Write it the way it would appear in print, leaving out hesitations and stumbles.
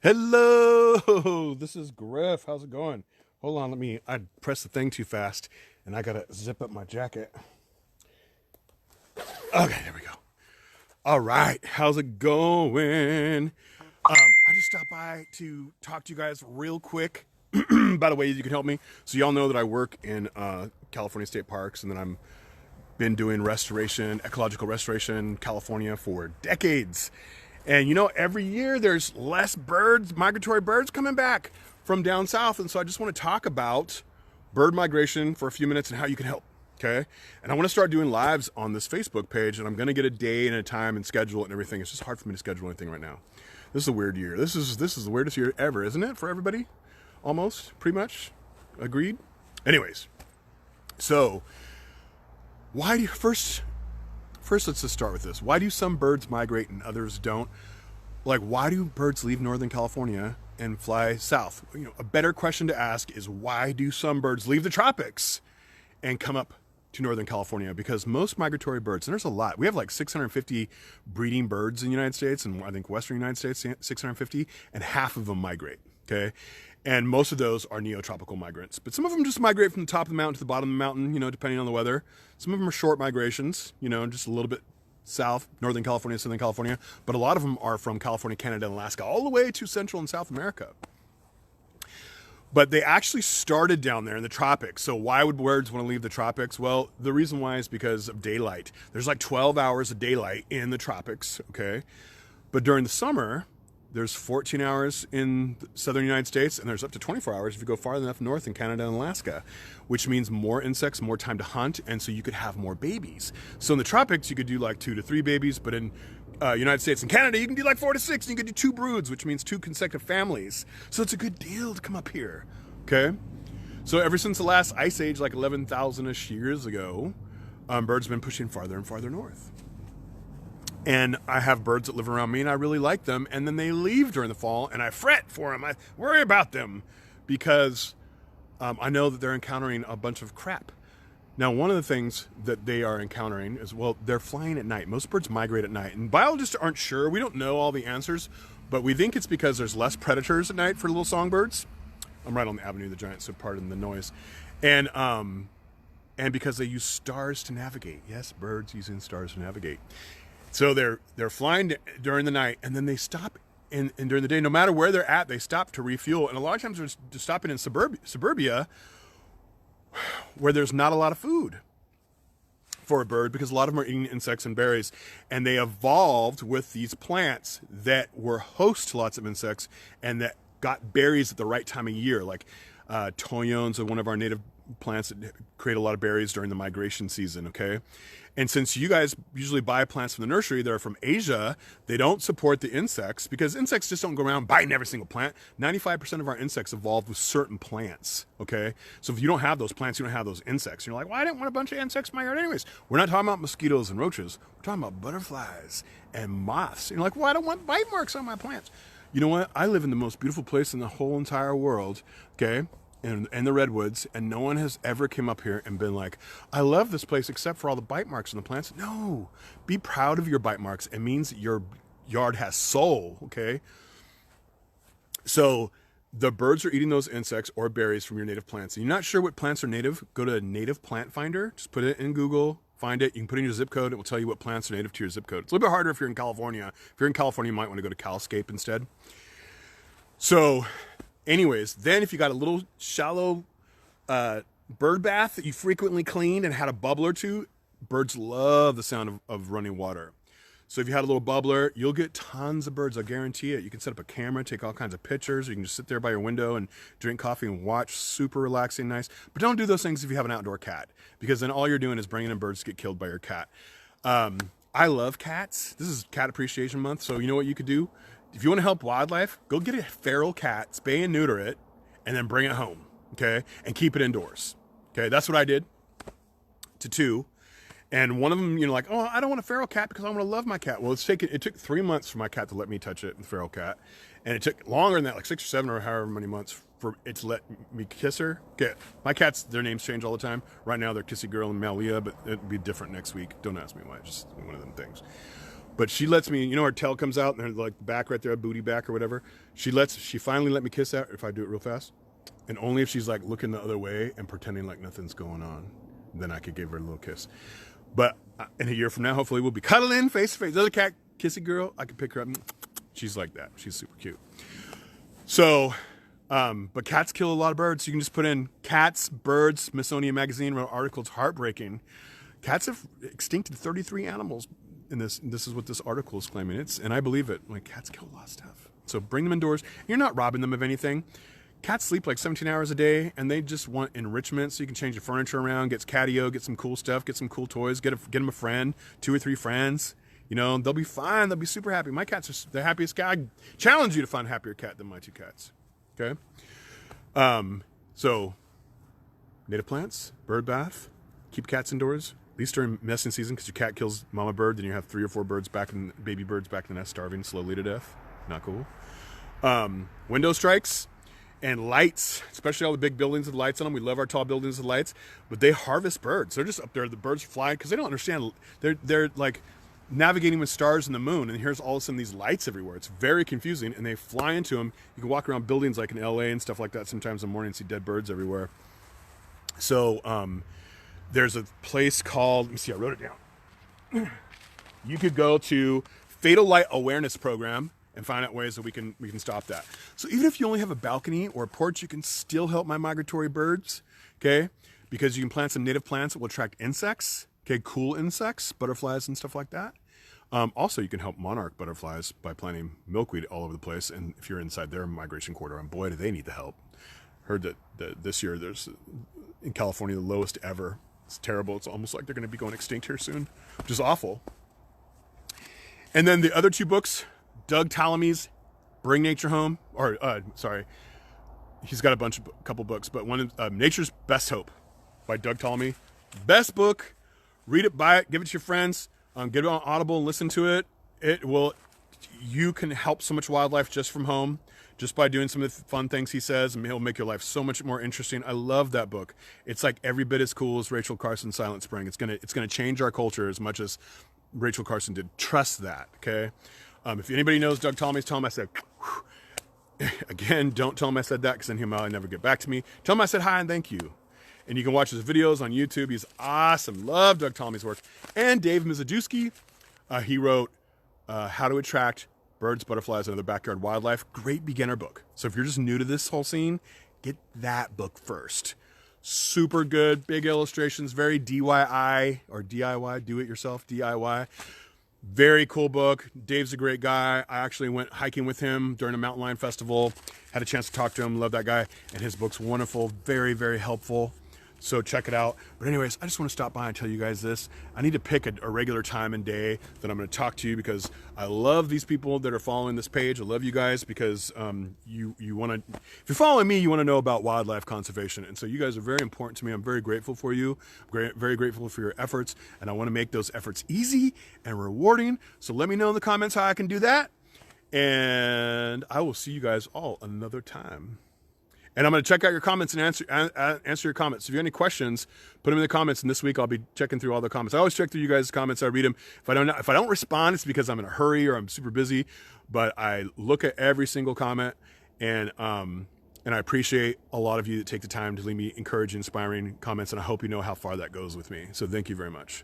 Hello, this is Griff. How's it going? Hold on, I pressed the thing too fast and I gotta zip up my jacket. Okay, there we go. All right, how's it going? I just stopped by to talk to you guys real quick about a way you can help me. So y'all know that I work in California state parks, and then I'm been doing restoration, ecological restoration in California for decades. And every year there's less birds, migratory birds coming back from down south. And so I just want to talk about bird migration for a few minutes and how you can help. Okay. And I want to start doing lives on this Facebook page, and I'm going to get a day and a time and schedule it and everything. It's just hard for me to schedule anything right now. This is a weird year. This is the weirdest year ever, isn't it? For everybody? Almost, pretty much. Agreed? Anyways, so why do you First, let's just start with this. Why do some birds migrate and others don't? Like, why do birds leave Northern California and fly south? A better question to ask is, why do some birds leave the tropics and come up to Northern California? Because most migratory birds, and there's a lot, we have like 650 breeding birds in the United States, and I think Western United States, 650, and half of them migrate, okay? And most of those are neotropical migrants. But some of them just migrate from the top of the mountain to the bottom of the mountain, depending on the weather. Some of them are short migrations, just a little bit south, Northern California, Southern California. But a lot of them are from California, Canada, and Alaska, all the way to Central and South America. But they actually started down there in the tropics. So why would birds want to leave the tropics? Well, the reason why is because of daylight. There's like 12 hours of daylight in the tropics, okay? But during the summer, there's 14 hours in the southern United States, and there's up to 24 hours if you go far enough north in Canada and Alaska, which means more insects, more time to hunt, and so you could have more babies. So in the tropics, you could do like 2 to 3 babies, but in United States and Canada, you can do like 4 to 6, and you could do 2 broods, which means 2 consecutive families. So it's a good deal to come up here, okay? So ever since the last ice age, like 11,000-ish years ago, birds have been pushing farther and farther north. And I have birds that live around me, and I really like them. And then they leave during the fall, and I fret for them. I worry about them because I know that they're encountering a bunch of crap. Now, one of the things that they are encountering is, well, they're flying at night. Most birds migrate at night, and biologists aren't sure. We don't know all the answers, but we think it's because there's less predators at night for little songbirds. I'm right on the Avenue of the Giants, so pardon the noise. And because they use stars to navigate. Yes, birds using stars to navigate. So they're flying during the night, and then they stop and during the day. No matter where they're at, they stop to refuel. And a lot of times they're stopping in suburbia where there's not a lot of food for a bird, because a lot of them are eating insects and berries. And they evolved with these plants that were host to lots of insects and that got berries at the right time of year. Like toyones are one of our native plants that create a lot of berries during the migration season, okay? And since you guys usually buy plants from the nursery that are from Asia, they don't support the insects, because insects just don't go around buying every single plant. 95% of our insects evolved with certain plants, okay? So if you don't have those plants, you don't have those insects. You're like, well, I didn't want a bunch of insects in my yard anyways. We're not talking about mosquitoes and roaches. We're talking about butterflies and moths. And you're like, well, I don't want bite marks on my plants. You know what? I live in the most beautiful place in the whole entire world, okay? In the redwoods, and no one has ever came up here and been like, I love this place except for all the bite marks on the plants. No, be proud of your bite marks. It means that your yard has soul, okay? So the birds are eating those insects or berries from your native plants. And you're not sure what plants are native? Go to Native Plant Finder. Just put it in Google, find it. You can put in your zip code. It will tell you what plants are native to your zip code. It's a little bit harder if you're in California. If you're in California, you might want to go to Calscape instead. So anyways, then if you got a little shallow bird bath that you frequently cleaned and had a bubble or two, birds love the sound of running water. So if you had a little bubbler, you'll get tons of birds, I guarantee it. You can set up a camera, take all kinds of pictures. You can just sit there by your window and drink coffee and watch. Super relaxing, nice. But don't do those things if you have an outdoor cat, because then all you're doing is bringing in birds to get killed by your cat. I love cats. This is Cat Appreciation Month, so you know what you could do? If you want to help wildlife, go get a feral cat, spay and neuter it, and then bring it home, okay? And keep it indoors, okay? That's what I did to 2. And one of them, like, oh, I don't want a feral cat because I want to love my cat. Well, it took 3 months for my cat to let me touch it, the feral cat. And it took longer than that, like 6 or 7 or however many months for it to let me kiss her. Okay. My cats, their names change all the time. Right now, they're Kissy Girl and Malia, but it'll be different next week. Don't ask me why, just one of them things. But she lets me, her tail comes out and her like back right there, booty back or whatever. She finally let me kiss that if I do it real fast. And only if she's like looking the other way and pretending like nothing's going on. Then I could give her a little kiss. But in a year from now, hopefully we'll be cuddling face to face. The other cat, kissy girl, I can pick her up. She's like that. She's super cute. So, but cats kill a lot of birds. You can just put in cats, birds. Smithsonian Magazine wrote articles heartbreaking. Cats have extincted 33 animals in this. This is what this article is claiming. And I believe it. Like, cats kill a lot of stuff. So bring them indoors. You're not robbing them of anything. Cats sleep like 17 hours a day, and they just want enrichment. So you can change the furniture around, get catio, get some cool stuff, get some cool toys, get them a friend, 2 or 3 friends. They'll be fine. They'll be super happy. My cats are the happiest cat. I challenge you to find a happier cat than my 2 cats. Okay. So native plants, bird bath, keep cats indoors, at least during nesting season, because your cat kills mama bird, then you have 3 or 4 baby birds back in the nest, starving slowly to death. Not cool. Window strikes and lights, especially all the big buildings with lights on them. We love our tall buildings with lights, but they harvest birds. They're just up there. The birds fly because they don't understand. They're like navigating with stars and the moon, and here's all of a sudden these lights everywhere. It's very confusing, and they fly into them. You can walk around buildings like in LA and stuff like that sometimes in the morning and see dead birds everywhere. So there's a place called, let me see, I wrote it down. You could go to Fatal Light Awareness Program and find out ways that we can stop that. So even if you only have a balcony or a porch, you can still help my migratory birds, okay? Because you can plant some native plants that will attract insects, okay, cool insects, butterflies and stuff like that. Also, you can help monarch butterflies by planting milkweed all over the place. And if you're inside their migration corridor, and boy, do they need the help. Heard that this year there's, in California, the lowest ever. It's terrible. It's almost like they're going to be going extinct here soon, which is awful. And then the other 2 books, Doug Tallamy's Bring Nature Home, he's got a couple books, but one is Nature's Best Hope by Doug Tallamy. Best book. Read it, buy it, give it to your friends, get it on Audible and listen to it. You can help so much wildlife just from home, just by doing some of the fun things he says, and he'll make your life so much more interesting. I love that book. It's like every bit as cool as Rachel Carson's Silent Spring. It's gonna change our culture as much as Rachel Carson did. Trust that, okay? If anybody knows Doug Tallamy's, tell him I said, again, don't tell him I said that, because then he'll probably never get back to me. Tell him I said hi and thank you. And you can watch his videos on YouTube. He's awesome. Love Doug Tallamy's work. And Dave Mizadewski, he wrote How to Attract Birds, Butterflies, and Other Backyard Wildlife. Great beginner book. So if you're just new to this whole scene, get that book first. Super good, big illustrations, very DIY or DIY, do it yourself, DIY. Very cool book. Dave's a great guy. I actually went hiking with him during a mountain lion festival. Had a chance to talk to him. Love that guy. And his book's wonderful. Very, very helpful. So check it out. But anyways, I just want to stop by and tell you guys this. I need to pick a regular time and day that I'm going to talk to you, because I love these people that are following this page. I love you guys because you want to, if you're following me, you want to know about wildlife conservation. And so you guys are very important to me. I'm very grateful for you. Very grateful for your efforts. And I want to make those efforts easy and rewarding. So let me know in the comments how I can do that. And I will see you guys all another time. And I'm going to check out your comments and answer your comments. So if you have any questions, put them in the comments. And this week I'll be checking through all the comments. I always check through you guys' comments. I read them. If I don't respond, it's because I'm in a hurry or I'm super busy. But I look at every single comment, and I appreciate a lot of you that take the time to leave me encouraging, inspiring comments. And I hope you know how far that goes with me. So thank you very much.